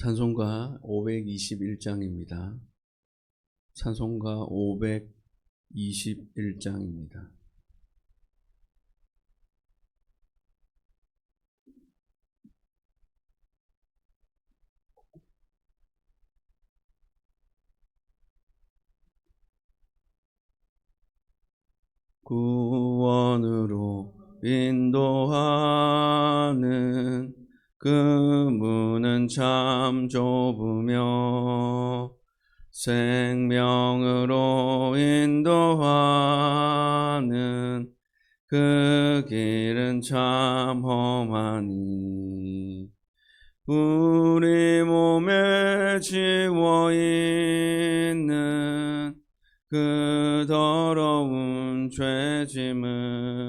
찬송가 521장입니다. 찬송가 521장입니다. 구원으로 인도하는 그 문은 참 좁으며 생명으로 인도하는 그 길은 참 험하니 우리 몸에 지워있는 그 더러운 죄짐을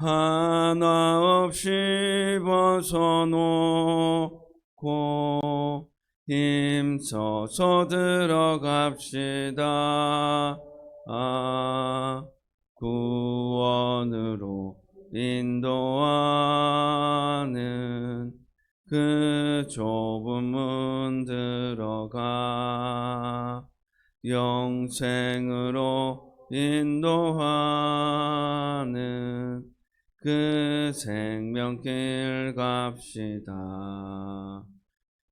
하나 없이 벗어놓고 힘써서 들어갑시다. 구원으로 인도하는 그 좁은 문 들어가 영생으로 인도하는 그 생명길 갑시다.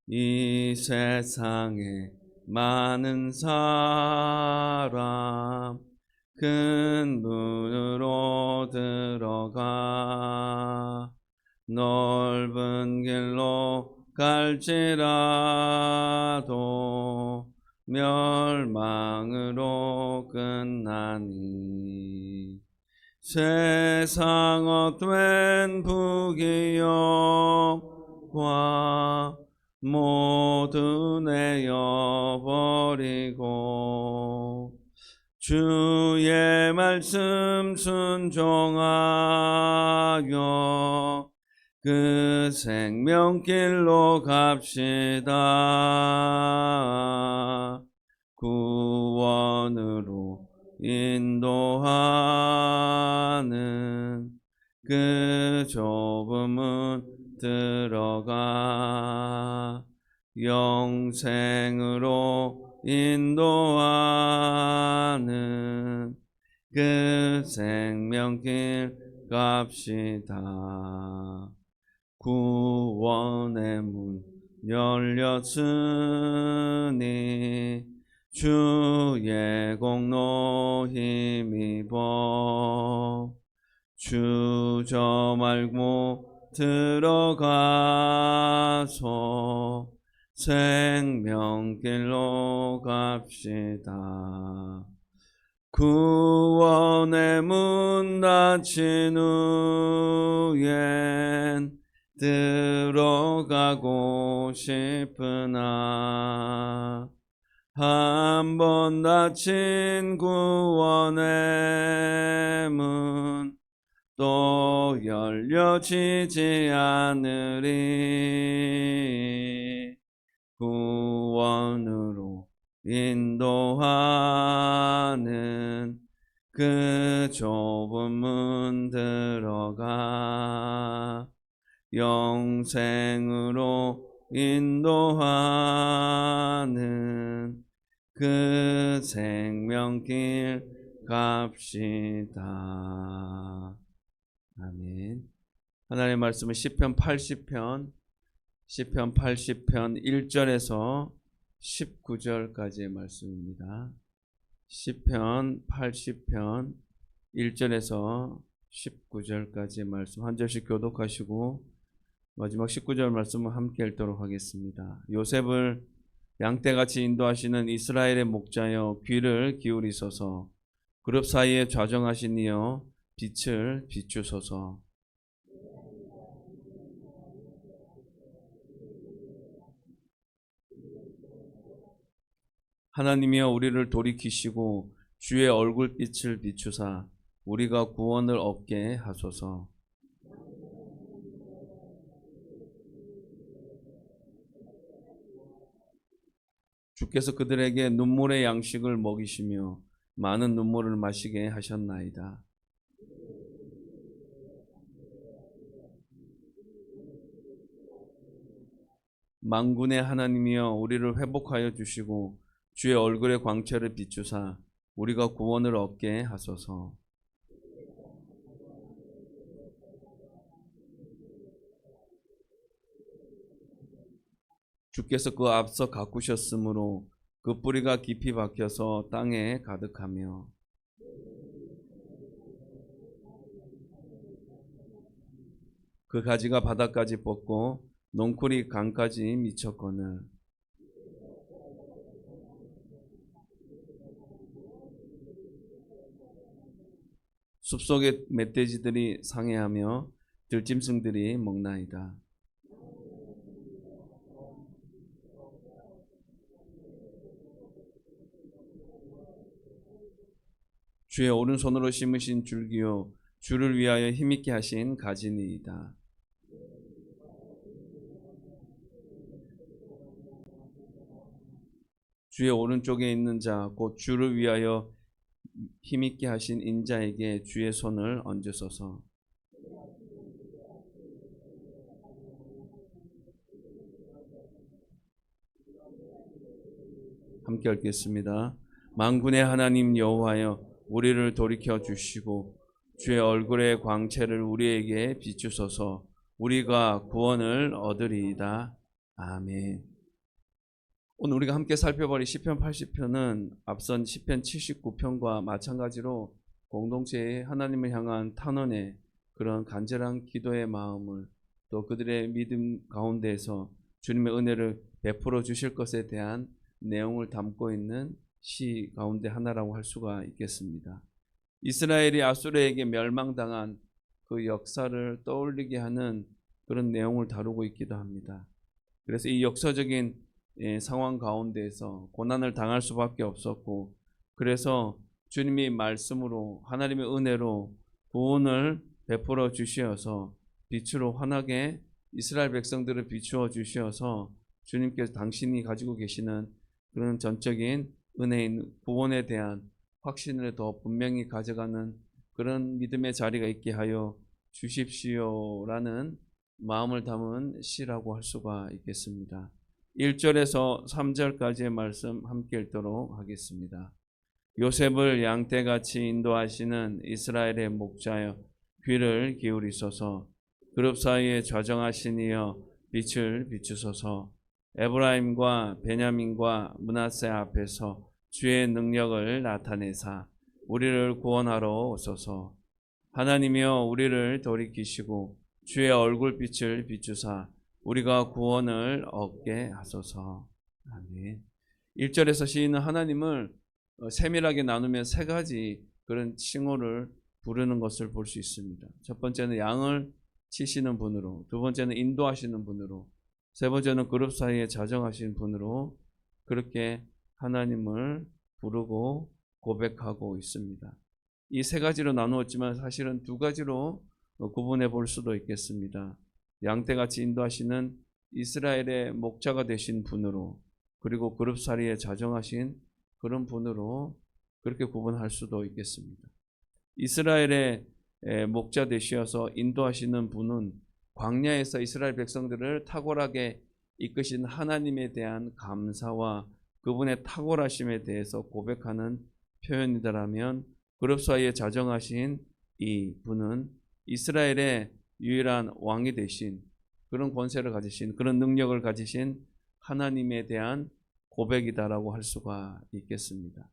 이 세상에 많은 사람 큰 문으로 들어가 넓은 길로 갈지라도 멸망으로 끝나니 세상 헛된 부귀영화 모두 내어버리고 주의 말씀 순종하여 그 생명길로 갑시다. 구원으로 인도하는 그 좁은 문 들어가 영생으로 인도하는 그 생명길 갑시다. 구원의 문 열렸으니 주의 공로 힘입어 주저 말고 들어가서 생명길로 갑시다. 구원의 문 닫힌 후엔 들어가고 싶으나 한 번 닫힌 구원의 문 또 열려지지 않으리. 구원으로 인도하는 그 좁은 문 들어가 영생으로 인도하는 그 생명길 갑시다. 아멘. 하나님의 말씀은 시편 80편 1절에서 19절까지의 말씀입니다. 시편 80편 1절에서 19절까지의 말씀 한 절씩 교독하시고 마지막 19절 말씀을 함께 읽도록 하겠습니다. 요셉을 양떼같이 인도하시는 이스라엘의 목자여 귀를 기울이소서. 그룹 사이에 좌정하신 이여 빛을 비추소서. 하나님이여 우리를 돌이키시고 주의 얼굴빛을 비추사 우리가 구원을 얻게 하소서. 주께서 그들에게 눈물의 양식을 먹이시며 많은 눈물을 마시게 하셨나이다. 만군의 하나님이여 우리를 회복하여 주시고 주의 얼굴의 광채를 비추사 우리가 구원을 얻게 하소서. 주께서 그 앞서 가꾸셨으므로 그 뿌리가 깊이 박혀서 땅에 가득하며 그 가지가 바닥까지 뻗고 넝쿨이 강까지 미쳤거늘 숲속의 멧돼지들이 상해하며 들짐승들이 먹나이다. 주의 오른손으로 심으신 줄기요 주를 위하여 힘있게 하신 가지니이다. 주의 오른쪽에 있는 자 곧 주를 위하여 힘있게 하신 인자에게 주의 손을 얹으소서. 함께 읽겠습니다. 만군의 하나님 여호와여 우리를 돌이켜 주시고 주의 얼굴의 광채를 우리에게 비추소서. 우리가 구원을 얻으리이다. 아멘. 오늘 우리가 함께 살펴볼 시편 80편은 앞선 시편 79편과 마찬가지로 공동체의 하나님을 향한 탄원의 그런 간절한 기도의 마음을 또 그들의 믿음 가운데에서 주님의 은혜를 베풀어 주실 것에 대한 내용을 담고 있는 시 가운데 하나라고 할 수가 있겠습니다. 이스라엘이 아수르에게 멸망당한 그 역사를 떠올리게 하는 그런 내용을 다루고 있기도 합니다. 그래서 이 역사적인 상황 가운데에서 고난을 당할 수밖에 없었고 그래서 주님이 말씀으로 하나님의 은혜로 구원을 베풀어 주시어서 빛으로 환하게 이스라엘 백성들을 비추어 주시어서 주님께서 당신이 가지고 계시는 그런 전적인 은혜인 구원에 대한 확신을 더 분명히 가져가는 그런 믿음의 자리가 있게 하여 주십시오라는 마음을 담은 시라고 할 수가 있겠습니다. 1절에서 3절까지의 말씀 함께 읽도록 하겠습니다. 요셉을 양떼같이 인도하시는 이스라엘의 목자여 귀를 기울이소서. 그룹 사이에 좌정하신 이여 빛을 비추소서. 에브라임과 베냐민과 므낫세 앞에서 주의 능력을 나타내사 우리를 구원하러 오소서. 하나님이여 우리를 돌이키시고 주의 얼굴빛을 비추사 우리가 구원을 얻게 하소서. 아멘. 1절에서 시인은 하나님을 세밀하게 나누면 세 가지 그런 칭호를 부르는 것을 볼 수 있습니다. 첫 번째는 양을 치시는 분으로, 두 번째는 인도하시는 분으로, 세 번째는 그룹 사이에 자정하신 분으로 그렇게 하나님을 부르고 고백하고 있습니다. 이 세 가지로 나누었지만 사실은 두 가지로 구분해 볼 수도 있겠습니다. 양떼같이 인도하시는 이스라엘의 목자가 되신 분으로 그리고 그룹 사이에 자정하신 그런 분으로 그렇게 구분할 수도 있겠습니다. 이스라엘의 목자 되시어서 인도하시는 분은 광야에서 이스라엘 백성들을 탁월하게 이끄신 하나님에 대한 감사와 그분의 탁월하심에 대해서 고백하는 표현이다라면 그룹 사이에 자정하신 이 분은 이스라엘의 유일한 왕이 되신 그런 권세를 가지신 그런 능력을 가지신 하나님에 대한 고백이다라고 할 수가 있겠습니다.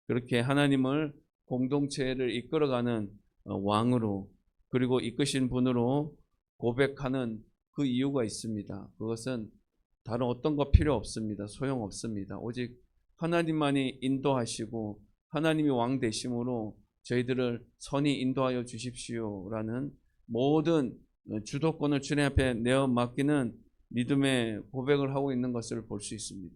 그렇게 하나님을 공동체를 이끌어가는 왕으로 그리고 이끄신 분으로 고백하는 그 이유가 있습니다. 그것은 다른 어떤 것 필요 없습니다. 소용없습니다. 오직 하나님만이 인도하시고 하나님이 왕 되심으로 저희들을 선히 인도하여 주십시오라는 모든 주도권을 주님 앞에 내어 맡기는 믿음의 고백을 하고 있는 것을 볼 수 있습니다.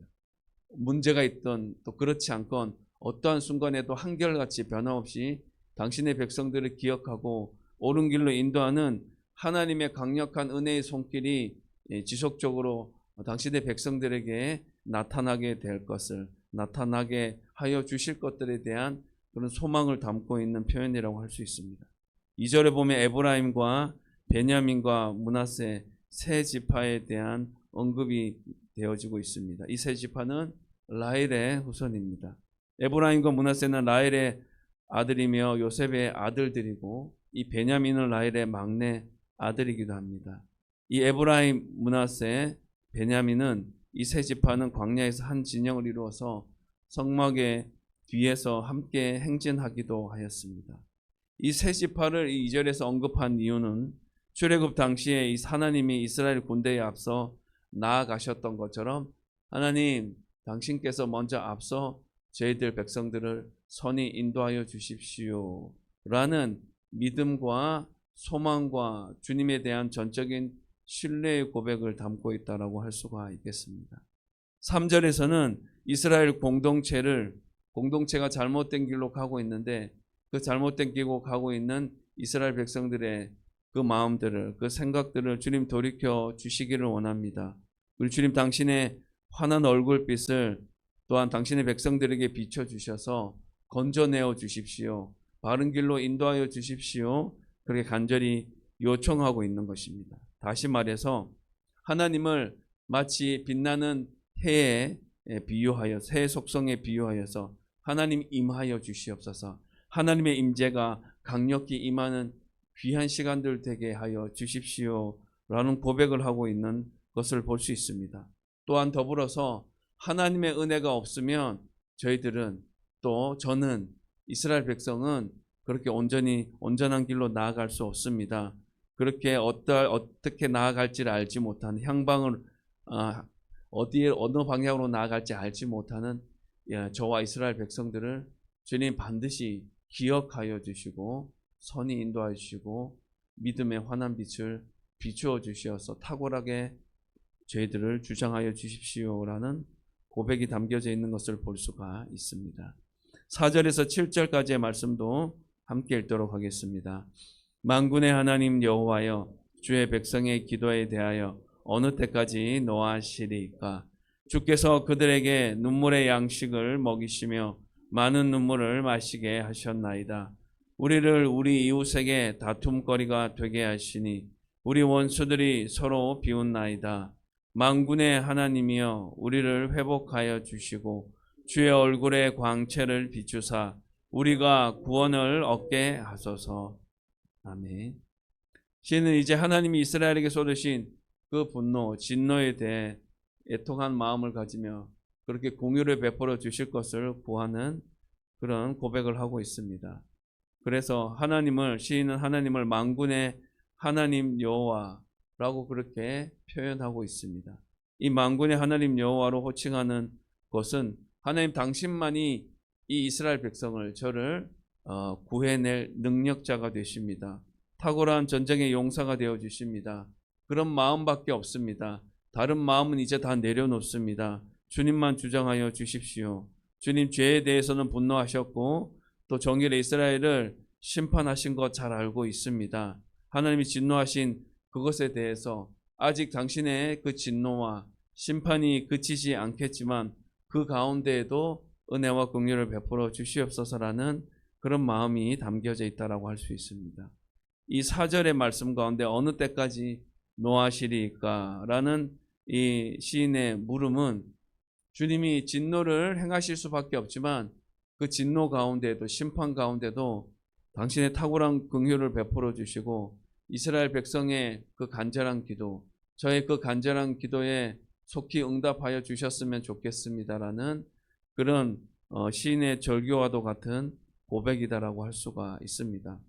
문제가 있던 또 그렇지 않건 어떠한 순간에도 한결같이 변함없이 당신의 백성들을 기억하고 옳은 길로 인도하는 하나님의 강력한 은혜의 손길이 지속적으로 당신의 백성들에게 나타나게 될 것을 나타나게 하여 주실 것들에 대한 그런 소망을 담고 있는 표현이라고 할 수 있습니다. 2절에 보면 에브라임과 베냐민과 므낫세 세 지파에 대한 언급이 되어지고 있습니다. 이 세 지파는 라헬의 후손입니다. 에브라임과 므낫세는 라헬의 아들이며 요셉의 아들들이고 이 베냐민은 라헬의 막내 아들이기도 합니다. 이 에브라임, 므낫세, 베냐민은 이 세 지파는 광야에서 한 진영을 이루어서 성막의 뒤에서 함께 행진하기도 하였습니다. 이 세 지파를 이 2절에서 언급한 이유는 출애굽 당시에 이 하나님이 이스라엘 군대에 앞서 나아가셨던 것처럼 하나님 당신께서 먼저 앞서 저희들 백성들을 선히 인도하여 주십시오 라는 믿음과 소망과 주님에 대한 전적인 신뢰의 고백을 담고 있다라고 할 수가 있겠습니다. 3절에서는 이스라엘 공동체가 잘못된 길로 가고 있는데 그 잘못된 길로 가고 있는 이스라엘 백성들의 그 마음들을, 그 생각들을 주님 돌이켜 주시기를 원합니다. 그리고 주님 당신의 환한 얼굴빛을 또한 당신의 백성들에게 비춰주셔서 건져내어 주십시오. 바른 길로 인도하여 주십시오. 그렇게 간절히 요청하고 있는 것입니다. 다시 말해서 하나님을 마치 빛나는 해에 비유하여, 새 속성에 비유하여서 하나님 임하여 주시옵소서. 하나님의 임재가 강력히 임하는 귀한 시간들 되게 하여 주십시오 라는 고백을 하고 있는 것을 볼 수 있습니다. 또한 더불어서 하나님의 은혜가 없으면 저는 이스라엘 백성은 그렇게 온전한 길로 나아갈 수 없습니다. 그렇게 어떻게 나아갈지를 알지 못하는 향방을 어느 방향으로 나아갈지 알지 못하는 저와 이스라엘 백성들을 주님 반드시 기억하여 주시고 선히 인도하여 주시고 믿음의 환한 빛을 비추어 주시어서 탁월하게 저희들을 주장하여 주십시오라는 고백이 담겨져 있는 것을 볼 수가 있습니다. 4절에서 7절까지의 말씀도 함께 읽도록 하겠습니다. 만군의 하나님 여호와여, 주의 백성의 기도에 대하여 어느 때까지 노하시리까? 주께서 그들에게 눈물의 양식을 먹이시며 많은 눈물을 마시게 하셨나이다. 우리를 우리 이웃에게 다툼거리가 되게 하시니 우리 원수들이 서로 비웃나이다. 만군의 하나님이여, 우리를 회복하여 주시고 주의 얼굴의 광채를 비추사 우리가 구원을 얻게 하소서. 아멘. 시인은 이제 하나님이 이스라엘에게 쏟으신 그 분노, 진노에 대해 애통한 마음을 가지며 그렇게 공유를 베풀어 주실 것을 구하는 그런 고백을 하고 있습니다. 그래서 시인은 하나님을 만군의 하나님 여호와라고 그렇게 표현하고 있습니다. 이 만군의 하나님 여호와로 호칭하는 것은 하나님 당신만이 이 이스라엘 백성을, 저를 구해낼 능력자가 되십니다. 탁월한 전쟁의 용사가 되어 주십니다. 그런 마음밖에 없습니다. 다른 마음은 이제 다 내려놓습니다. 주님만 주장하여 주십시오. 주님 죄에 대해서는 분노하셨고 또 정일의 이스라엘을 심판하신 것 잘 알고 있습니다. 하나님이 진노하신 그것에 대해서 아직 당신의 그 진노와 심판이 그치지 않겠지만 그 가운데에도 은혜와 긍휼을 베풀어 주시옵소서라는 그런 마음이 담겨져 있다라고 할 수 있습니다. 이 4절의 말씀 가운데 어느 때까지 노하시리까? 라는 이 시인의 물음은 주님이 진노를 행하실 수밖에 없지만 그 진노 가운데도, 심판 가운데도 당신의 탁월한 긍휼을 베풀어 주시고 이스라엘 백성의 그 간절한 기도, 저의 그 간절한 기도에 속히 응답하여 주셨으면 좋겠습니다라는 그런 시인의 절규와도 같은 고백이다라고 할 수가 있습니다.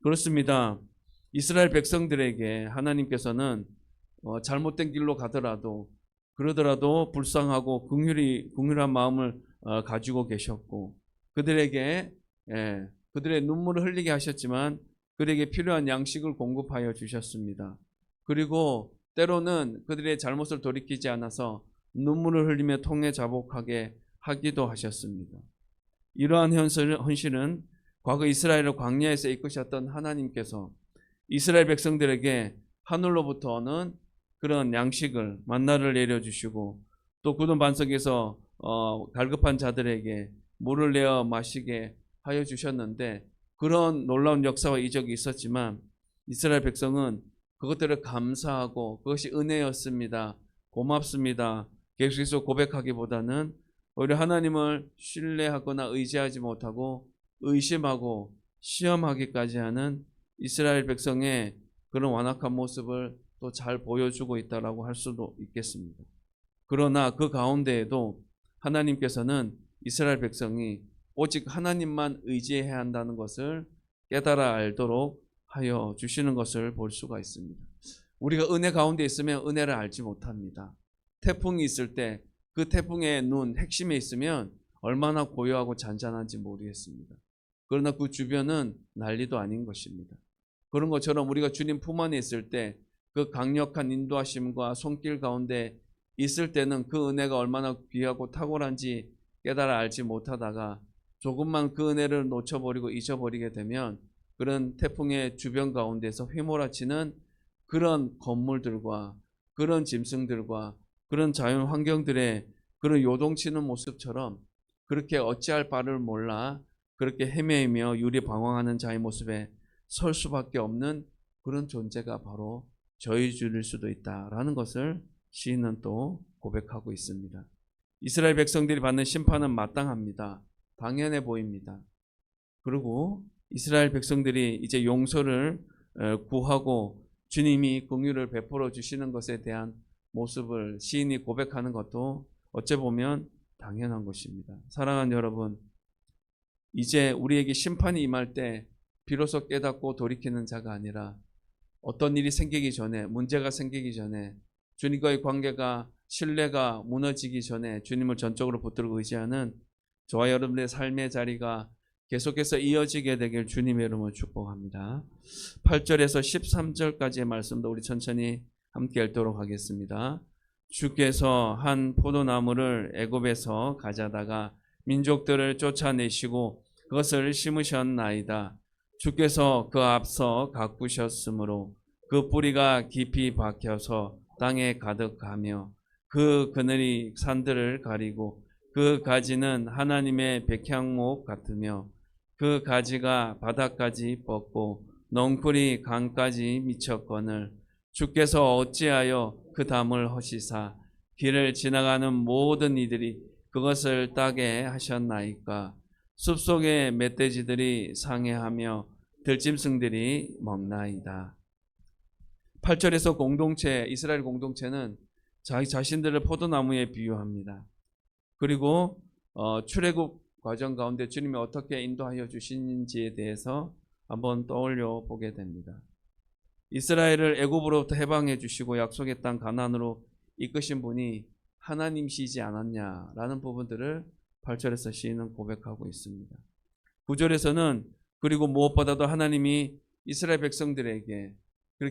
그렇습니다. 이스라엘 백성들에게 하나님께서는 잘못된 길로 그러더라도 불쌍하고 긍휼한 마음을 가지고 계셨고 그들에게 그들의 눈물을 흘리게 하셨지만 그들에게 필요한 양식을 공급하여 주셨습니다. 그리고 때로는 그들의 잘못을 돌이키지 않아서 눈물을 흘리며 통해 자복하게 하기도 하셨습니다. 이러한 현실은 과거 이스라엘을 광야에서 이끄셨던 하나님께서 이스라엘 백성들에게 하늘로부터는 그런 양식을, 만나를 내려주시고 또 굳은 반석에서 갈급한 자들에게 물을 내어 마시게 하여 주셨는데 그런 놀라운 역사와 이적이 있었지만 이스라엘 백성은 그것들을 감사하고 그것이 은혜였습니다 고맙습니다. 계속해서 고백하기보다는 오히려 하나님을 신뢰하거나 의지하지 못하고 의심하고 시험하기까지 하는 이스라엘 백성의 그런 완악한 모습을 또 잘 보여주고 있다라고 할 수도 있겠습니다. 그러나 그 가운데에도 하나님께서는 이스라엘 백성이 오직 하나님만 의지해야 한다는 것을 깨달아 알도록 하여 주시는 것을 볼 수가 있습니다. 우리가 은혜 가운데 있으면 은혜를 알지 못합니다. 태풍이 있을 때 그 태풍의 핵심에 있으면 얼마나 고요하고 잔잔한지 모르겠습니다. 그러나 그 주변은 난리도 아닌 것입니다. 그런 것처럼 우리가 주님 품 안에 있을 때 그 강력한 인도하심과 손길 가운데 있을 때는 그 은혜가 얼마나 귀하고 탁월한지 깨달아 알지 못하다가 조금만 그 은혜를 놓쳐버리고 잊어버리게 되면 그런 태풍의 주변 가운데서 휘몰아치는 그런 건물들과 그런 짐승들과 그런 자연 환경들의 그런 요동치는 모습처럼 그렇게 어찌할 바를 몰라 그렇게 헤매이며 유리방황하는 자의 모습에 설 수밖에 없는 그런 존재가 바로 저희 주일 수도 있다라는 것을 시인은 또 고백하고 있습니다. 이스라엘 백성들이 받는 심판은 마땅합니다. 당연해 보입니다. 그리고 이스라엘 백성들이 이제 용서를 구하고 주님이 긍휼을 베풀어 주시는 것에 대한 모습을 시인이 고백하는 것도 어째 보면 당연한 것입니다. 사랑하는 여러분, 이제 우리에게 심판이 임할 때 비로소 깨닫고 돌이키는 자가 아니라 어떤 일이 생기기 전에, 문제가 생기기 전에, 주님과의 관계가, 신뢰가 무너지기 전에 주님을 전적으로 붙들고 의지하는 저와 여러분의 삶의 자리가 계속해서 이어지게 되길 주님의 이름으로 축복합니다. 8절에서 13절까지의 말씀도 우리 천천히 함께 읽도록 하겠습니다. 주께서 한 포도나무를 애굽에서 가져다가 민족들을 쫓아내시고 그것을 심으셨나이다. 주께서 그 앞서 가꾸셨으므로 그 뿌리가 깊이 박혀서 땅에 가득하며 그 그늘이 산들을 가리고 그 가지는 하나님의 백향목 같으며 그 가지가 바닥까지 뻗고 넝쿨이 강까지 미쳤거늘 주께서 어찌하여 그 담을 허시사 길을 지나가는 모든 이들이 그것을 따게 하셨나이까. 숲속의 멧돼지들이 상해하며 들짐승들이 먹나이다. 8절에서 공동체, 이스라엘 공동체는 자기 자신들을 포도나무에 비유합니다. 그리고 출애굽 과정 가운데 주님이 어떻게 인도하여 주시는지에 대해서 한번 떠올려 보게 됩니다. 이스라엘을 애굽으로부터 해방해 주시고 약속의 땅 가나안으로 이끄신 분이 하나님이시지 않았냐라는 부분들을 8절에서 시인은 고백하고 있습니다. 9절에서는 그리고 무엇보다도 하나님이 이스라엘 백성들에게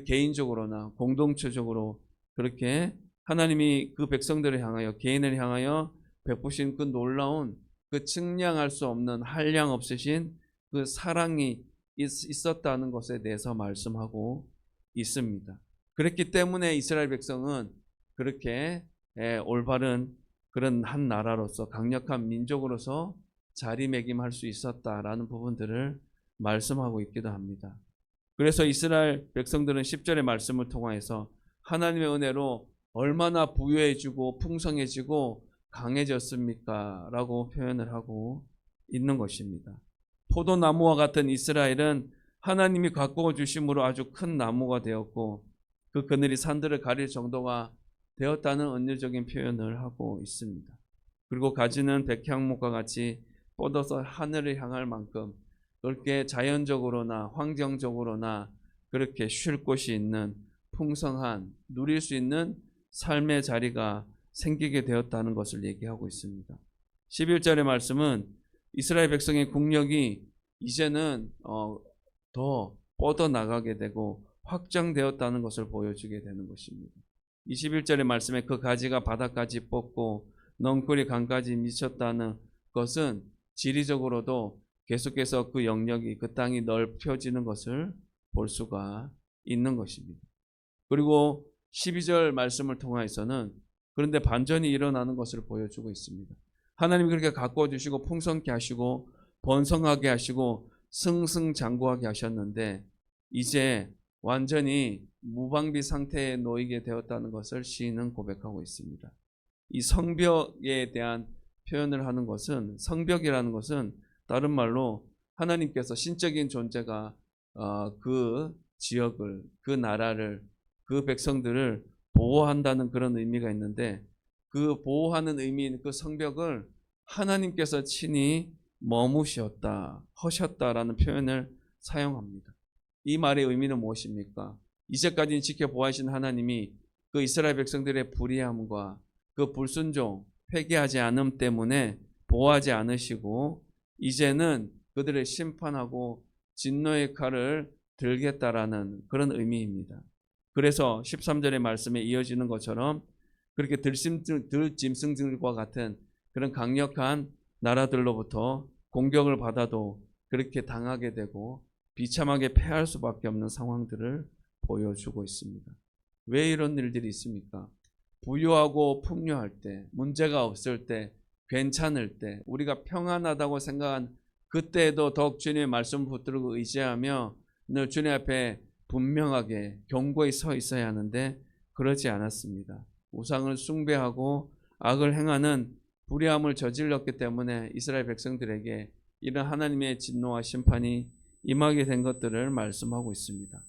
개인적으로나 공동체적으로 그렇게 하나님이 그 백성들을 향하여 개인을 향하여 베푸신 그 놀라운 그 측량할 수 없는 한량 없으신 그 사랑이 있었다는 것에 대해서 말씀하고 있습니다. 그렇기 때문에 이스라엘 백성은 그렇게 올바른 그런 한 나라로서 강력한 민족으로서 자리매김할 수 있었다라는 부분들을 말씀하고 있기도 합니다. 그래서 이스라엘 백성들은 10절의 말씀을 통하여서 하나님의 은혜로 얼마나 부유해지고 풍성해지고 강해졌습니까? 라고 표현을 하고 있는 것입니다. 포도나무와 같은 이스라엘은 하나님이 가꾸어 주심으로 아주 큰 나무가 되었고 그 그늘이 산들을 가릴 정도가 되었다는 은유적인 표현을 하고 있습니다. 그리고 가지는 백향목과 같이 뻗어서 하늘을 향할 만큼 그렇게 자연적으로나 환경적으로나 그렇게 쉴 곳이 있는 풍성한 누릴 수 있는 삶의 자리가 생기게 되었다는 것을 얘기하고 있습니다. 11절의 말씀은 이스라엘 백성의 국력이 이제는 더 뻗어나가게 되고 확장되었다는 것을 보여주게 되는 것입니다. 21절의 말씀에 그 가지가 바닥까지 뻗고 넝쿨이 강까지 미쳤다는 것은 지리적으로도 계속해서 그 영역이 그 땅이 넓혀지는 것을 볼 수가 있는 것입니다. 그리고 12절 말씀을 통하여서는 그런데 반전이 일어나는 것을 보여주고 있습니다. 하나님이 그렇게 가꾸어 주시고 풍성케 하시고 번성하게 하시고 승승장구하게 하셨는데 이제 완전히 무방비 상태에 놓이게 되었다는 것을 시인은 고백하고 있습니다. 이 성벽에 대한 표현을 하는 것은, 성벽이라는 것은 다른 말로 하나님께서 신적인 존재가 그 지역을, 그 나라를, 그 백성들을 보호한다는 그런 의미가 있는데, 그 보호하는 의미인 그 성벽을 하나님께서 친히 머무셨다, 허셨다라는 표현을 사용합니다. 이 말의 의미는 무엇입니까? 이제까지 지켜보아신 하나님이 그 이스라엘 백성들의 불의함과 그 불순종, 회개하지 않음 때문에 보호하지 않으시고 이제는 그들을 심판하고 진노의 칼을 들겠다라는 그런 의미입니다. 그래서 13절의 말씀에 이어지는 것처럼 그렇게 들짐승들과 같은 그런 강력한 나라들로부터 공격을 받아도 그렇게 당하게 되고 비참하게 패할 수밖에 없는 상황들을 보여주고 있습니다. 왜 이런 일들이 있습니까? 부유하고 풍요할 때, 문제가 없을 때, 괜찮을 때, 우리가 평안하다고 생각한 그때에도 더욱 주님의 말씀을 붙들고 의지하며 늘 주님 앞에 분명하게 견고히 서 있어야 하는데 그러지 않았습니다. 우상을 숭배하고 악을 행하는 불의함을 저질렀기 때문에 이스라엘 백성들에게 이런 하나님의 진노와 심판이 임하게 된 것들을 말씀하고 있습니다.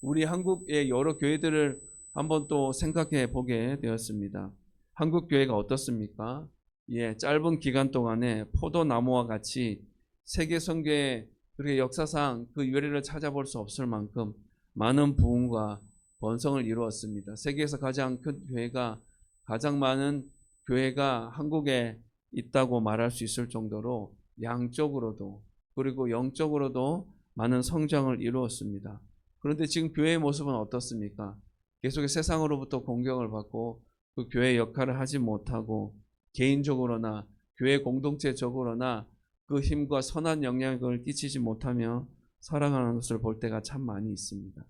우리 한국의 여러 교회들을 한번 또 생각해 보게 되었습니다. 한국 교회가 어떻습니까? 짧은 기간 동안에 포도나무와 같이 세계 선교의 그렇게 역사상 그 유래를 찾아볼 수 없을 만큼 많은 부흥과 번성을 이루었습니다. 세계에서 가장 큰 교회가, 가장 많은 교회가 한국에 있다고 말할 수 있을 정도로 양적으로도 그리고 영적으로도 많은 성장을 이루었습니다. 그런데 지금 교회의 모습은 어떻습니까? 계속 세상으로부터 공격을 받고 그 교회의 역할을 하지 못하고 개인적으로나 교회 공동체적으로나 그 힘과 선한 영향을 끼치지 못하며 살아가는 것을 볼 때가 참 많이 있습니다.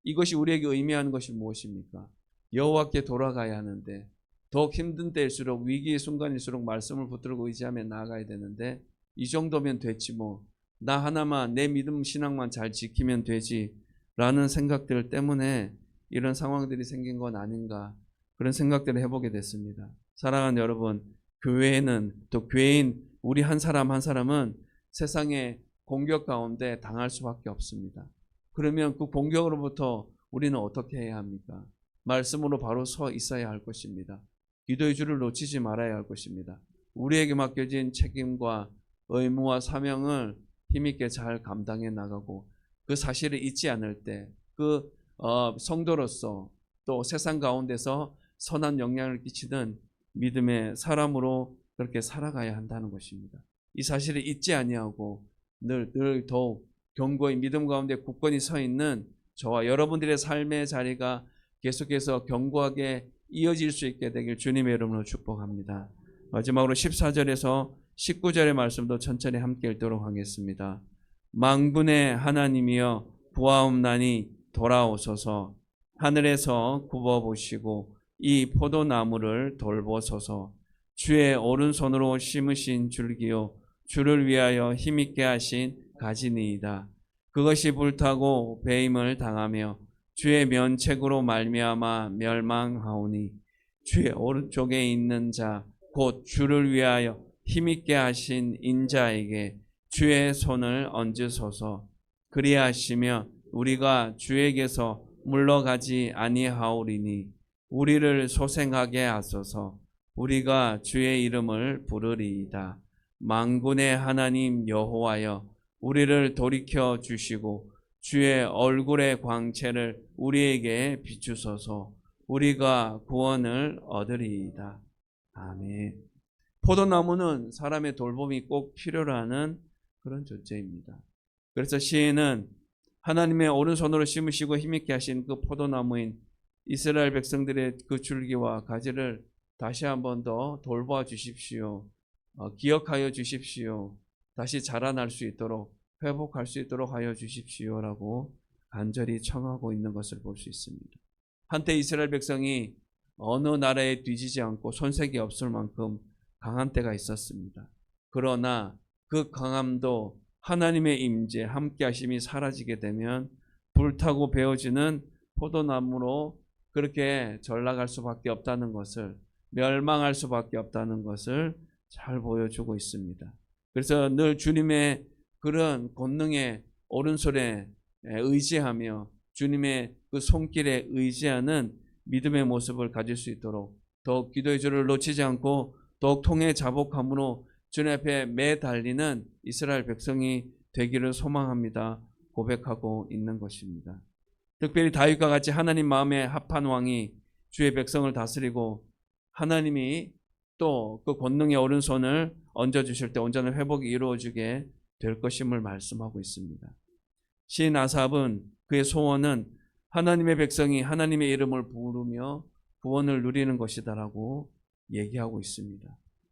이것이 우리에게 의미하는 것이 무엇입니까? 여호와께 돌아가야 하는데 더욱 힘든 때일수록 위기의 순간일수록 말씀을 붙들고 의지하며 나아가야 되는데 이 정도면 됐지 뭐, 나 하나만 내 믿음 신앙만 잘 지키면 되지 라는 생각들 때문에 이런 상황들이 생긴 건 아닌가, 그런 생각들을 해보게 됐습니다. 사랑하는 여러분, 교회는 또 교회인 우리 한 사람 한 사람은 세상의 공격 가운데 당할 수밖에 없습니다. 그러면 그 공격으로부터 우리는 어떻게 해야 합니까? 말씀으로 바로 서 있어야 할 것입니다. 기도의 줄을 놓치지 말아야 할 것입니다. 우리에게 맡겨진 책임과 의무와 사명을 힘있게 잘 감당해 나가고 그 사실을 잊지 않을 때 그 성도로서 또 세상 가운데서 선한 영향을 끼치는 믿음의 사람으로 그렇게 살아가야 한다는 것입니다. 이 사실을 잊지 아니하고 늘 더욱 견고히 믿음 가운데 굳건히 서 있는 저와 여러분들의 삶의 자리가 계속해서 견고하게 이어질 수 있게 되길 주님의 이름으로 축복합니다. 마지막으로 14절에서 19절의 말씀도 천천히 함께 읽도록 하겠습니다. 만군의 하나님이여 구하옵나니 돌아오소서. 하늘에서 굽어보시고 이 포도나무를 돌보소서. 주의 오른손으로 심으신 줄기요 주를 위하여 힘있게 하신 가지니이다. 그것이 불타고 배임을 당하며 주의 면책으로 말미암아 멸망하오니 주의 오른쪽에 있는 자 곧 주를 위하여 힘있게 하신 인자에게 주의 손을 얹으소서. 그리하시며 우리가 주에게서 물러가지 아니하오리니 우리를 소생하게 하소서. 우리가 주의 이름을 부르리이다. 만군의 하나님 여호와여 우리를 돌이켜 주시고 주의 얼굴의 광채를 우리에게 비추소서. 우리가 구원을 얻으리이다. 아멘. 포도나무는 사람의 돌봄이 꼭 필요로 하는 그런 존재입니다. 그래서 시인은 하나님의 오른손으로 심으시고 힘있게 하신 그 포도나무인 이스라엘 백성들의 그 줄기와 가지를 다시 한번 더 돌봐 주십시오. 기억하여 주십시오. 다시 자라날 수 있도록 회복할 수 있도록 하여 주십시오라고 간절히 청하고 있는 것을 볼 수 있습니다. 한때 이스라엘 백성이 어느 나라에 뒤지지 않고 손색이 없을 만큼 강한 때가 있었습니다. 그러나 그 강함도 하나님의 임재, 함께 하심이 사라지게 되면 불타고 베어지는 포도나무로 그렇게 전락할 수밖에 없다는 것을, 멸망할 수밖에 없다는 것을 잘 보여주고 있습니다. 그래서 늘 주님의 그런 권능의 오른손에 의지하며 주님의 그 손길에 의지하는 믿음의 모습을 가질 수 있도록 더욱 기도의 줄을 놓치지 않고 더욱 통해 자복함으로 주님 앞에 매달리는 이스라엘 백성이 되기를 소망합니다. 고백하고 있는 것입니다. 특별히 다윗과 같이 하나님 마음에 합한 왕이 주의 백성을 다스리고 하나님이 또 그 권능의 오른손을 얹어주실 때 온전한 회복이 이루어지게 될 것임을 말씀하고 있습니다. 시인 아삽은 그의 소원은 하나님의 백성이 하나님의 이름을 부르며 구원을 누리는 것이다라고 얘기하고 있습니다.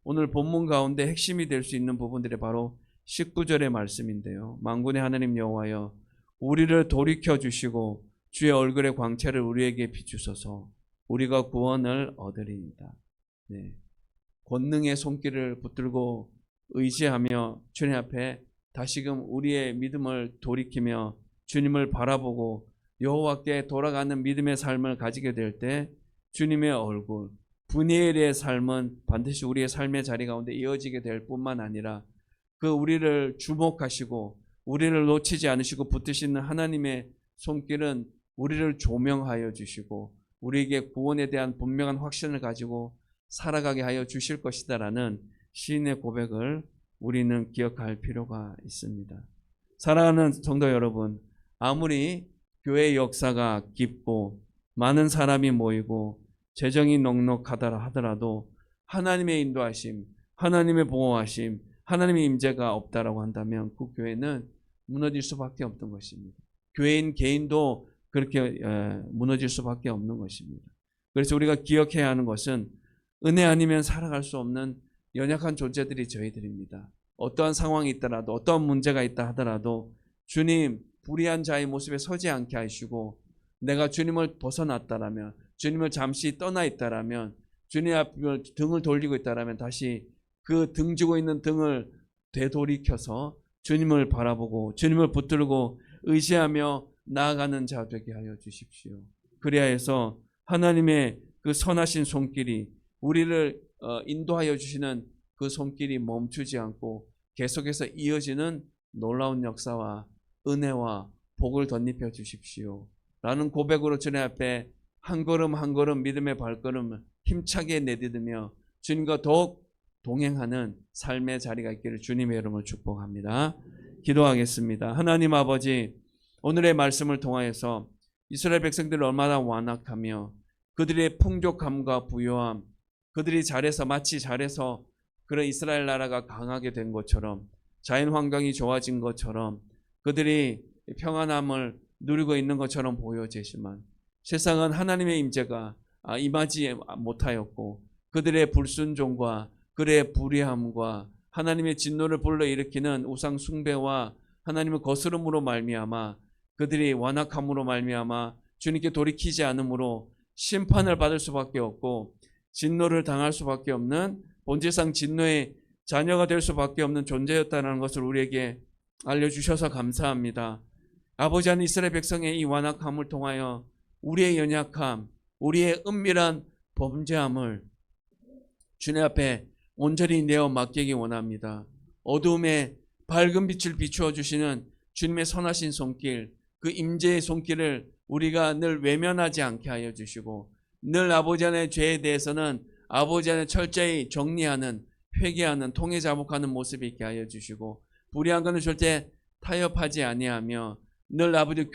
오늘 본문 가운데 핵심이 될 수 있는 부분들이 바로 19절의 말씀인데요. 만군의 하나님 여호와여 우리를 돌이켜 주시고 주의 얼굴의 광채를 우리에게 비추소서 우리가 구원을 얻으리이다. 네. 권능의 손길을 붙들고 의지하며 주님 앞에 다시금 우리의 믿음을 돌이키며 주님을 바라보고 여호와께 돌아가는 믿음의 삶을 가지게 될 때 주님의 얼굴, 분이엘의 삶은 반드시 우리의 삶의 자리 가운데 이어지게 될 뿐만 아니라 그 우리를 주목하시고 우리를 놓치지 않으시고 붙드시는 하나님의 손길은 우리를 조명하여 주시고 우리에게 구원에 대한 분명한 확신을 가지고 살아가게 하여 주실 것이다라는 시인의 고백을 우리는 기억할 필요가 있습니다. 사랑하는 성도 여러분, 아무리 교회의 역사가 깊고 많은 사람이 모이고 재정이 넉넉하다 하더라도 하나님의 인도하심, 하나님의 보호하심, 하나님의 임재가 없다라고 한다면 그 교회는 무너질 수밖에 없는 것입니다. 교회인 개인도 그렇게 무너질 수밖에 없는 것입니다. 그래서 우리가 기억해야 하는 것은 은혜 아니면 살아갈 수 없는 연약한 존재들이 저희들입니다. 어떠한 상황이 있더라도 어떠한 문제가 있다 하더라도 주님 불의한 자의 모습에 서지 않게 하시고 내가 주님을 벗어났다라면 주님을 잠시 떠나 있다라면 주님 앞을 등을 돌리고 있다라면 다시 그 등지고 있는 등을 되돌이켜서 주님을 바라보고 주님을 붙들고 의지하며 나아가는 자 되게 하여 주십시오. 그래야 해서 하나님의 그 선하신 손길이 우리를 인도하여 주시는 그 손길이 멈추지 않고 계속해서 이어지는 놀라운 역사와 은혜와 복을 덧입혀 주십시오. 라는 고백으로 주님 앞에 한 걸음 한 걸음 믿음의 발걸음을 힘차게 내딛으며 주님과 더욱 동행하는 삶의 자리가 있기를 주님의 이름으로 축복합니다. 기도하겠습니다. 하나님 아버지, 오늘의 말씀을 통하여서 이스라엘 백성들을 얼마나 완악하며 그들의 풍족함과 부요함, 그들이 마치 잘해서 그런 이스라엘 나라가 강하게 된 것처럼 자연 환경이 좋아진 것처럼 그들이 평안함을 누리고 있는 것처럼 보여지지만 세상은 하나님의 임재가 임하지 못하였고 그들의 불순종과 그들의 불의함과 하나님의 진노를 불러일으키는 우상 숭배와 하나님의 거스름으로 말미암아 그들이 완악함으로 말미암아 주님께 돌이키지 않으므로 심판을 받을 수밖에 없고 진노를 당할 수밖에 없는 본질상 진노의 자녀가 될 수밖에 없는 존재였다는 것을 우리에게 알려주셔서 감사합니다. 아버지 하나님, 이스라엘 백성의 이 완악함을 통하여 우리의 연약함, 우리의 은밀한 범죄함을 주님 앞에 온전히 내어 맡기기 원합니다. 어두움에 밝은 빛을 비추어 주시는 주님의 선하신 손길, 그 임재의 손길을 우리가 늘 외면하지 않게 하여 주시고 늘 아버지 안의 죄에 대해서는 아버지 안에 철저히 정리하는, 회개하는, 통해 자복하는 모습이 있게 하여 주시고 불의한 것은 절대 타협하지 아니하며 늘 아버지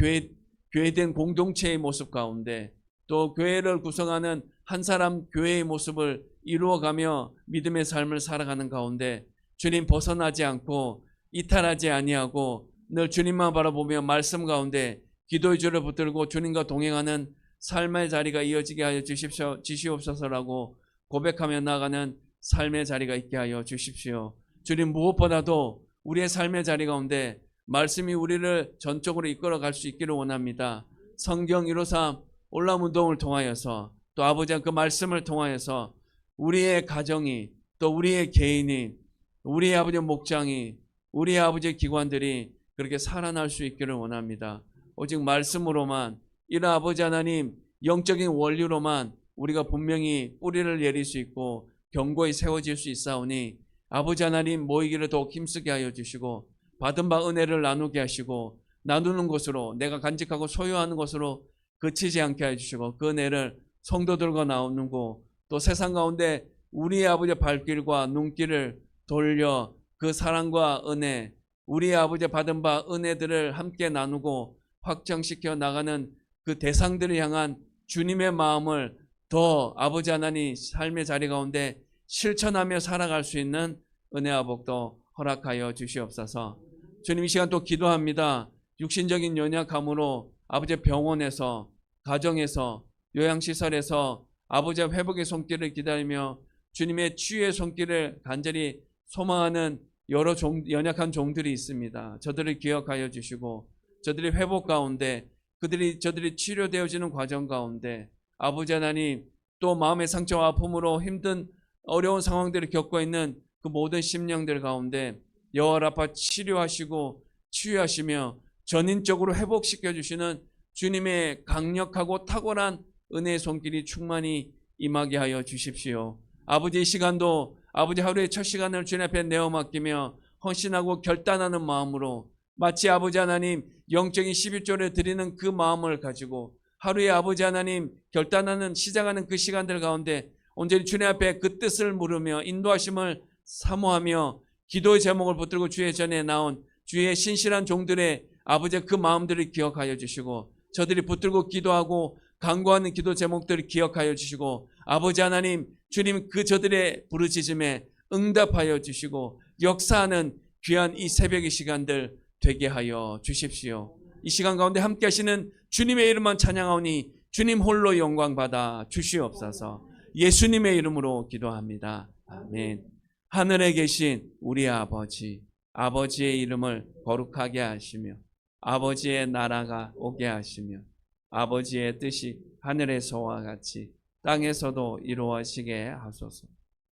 교회된 공동체의 모습 가운데 또 교회를 구성하는 한 사람 교회의 모습을 이루어가며 믿음의 삶을 살아가는 가운데 주님 벗어나지 않고 이탈하지 아니하고 늘 주님만 바라보며 말씀 가운데 기도의 줄을 붙들고 주님과 동행하는 삶의 자리가 이어지게 하여 주시옵소서라고 고백하며 나아가는 삶의 자리가 있게 하여 주십시오. 주님, 무엇보다도 우리의 삶의 자리 가운데 말씀이 우리를 전적으로 이끌어갈 수 있기를 원합니다. 성경 153 올라운동을 통하여서 또 아버지와 그 말씀을 통하여서 우리의 가정이 또 우리의 개인이 우리의 아버지의 목장이 우리의 아버지의 기관들이 그렇게 살아날 수 있기를 원합니다. 오직 말씀으로만, 이런 아버지 하나님 영적인 원리로만 우리가 분명히 뿌리를 내릴 수 있고 견고히 세워질 수 있사오니 아버지 하나님 모이기를 더욱 힘쓰게 하여 주시고 받은 바 은혜를 나누게 하시고 나누는 것으로 내가 간직하고 소유하는 것으로 그치지 않게 해주시고 그 은혜를 성도들과 나누고 또 세상 가운데 우리의 아버지의 발길과 눈길을 돌려 그 사랑과 은혜, 우리의 아버지 받은 바 은혜들을 함께 나누고 확장시켜 나가는 그 대상들을 향한 주님의 마음을 더 아버지 하나님 삶의 자리 가운데 실천하며 살아갈 수 있는 은혜와 복도 허락하여 주시옵소서. 주님, 이 시간 또 기도합니다. 육신적인 연약함으로 아버지 병원에서, 가정에서, 요양시설에서 아버지의 회복의 손길을 기다리며 주님의 치유의 손길을 간절히 소망하는 여러 연약한 종들이 있습니다. 저들을 기억하여 주시고 저들이 회복 가운데 저들이 치료되어지는 과정 가운데 아버지 하나님 또 마음의 상처와 아픔으로 힘든 어려운 상황들을 겪고 있는 그 모든 심령들 가운데 여호와라파 치료하시고 치유하시며 전인적으로 회복시켜 주시는 주님의 강력하고 탁월한 은혜의 손길이 충만히 임하게 하여 주십시오. 아버지, 이 시간도 아버지 하루의 첫 시간을 주님 앞에 내어 맡기며 헌신하고 결단하는 마음으로 마치 아버지 하나님 영적인 11조를 드리는 그 마음을 가지고 하루에 아버지 하나님 결단하는 시작하는 그 시간들 가운데 온전히 주님 앞에 그 뜻을 물으며 인도하심을 사모하며 기도의 제목을 붙들고 주의 전에 나온 주의 신실한 종들의 아버지의 그 마음들을 기억하여 주시고 저들이 붙들고 기도하고 간구하는 기도 제목들을 기억하여 주시고 아버지 하나님 주님 그 저들의 부르짖음에 응답하여 주시고 역사하는 귀한 이 새벽의 시간들 되게 하여 주십시오. 이 시간 가운데 함께 하시는 주님의 이름만 찬양하오니 주님 홀로 영광 받아 주시옵소서. 예수님의 이름으로 기도합니다. 아멘. 하늘에 계신 우리 아버지, 아버지의 이름을 거룩하게 하시며 아버지의 나라가 오게 하시며 아버지의 뜻이 하늘에서와 같이 땅에서도 이루어지게 하소서.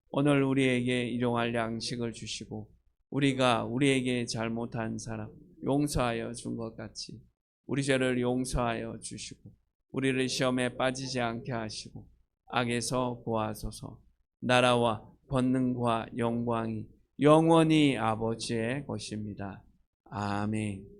오늘 우리에게 일용할 양식을 주시고 우리가 우리에게 잘못한 사람 용서하여 준 것 같이 우리 죄를 용서하여 주시고 우리를 시험에 빠지지 않게 하시고 악에서 구하소서. 나라와 권능과 영광이 영원히 아버지의 것입니다. 아멘.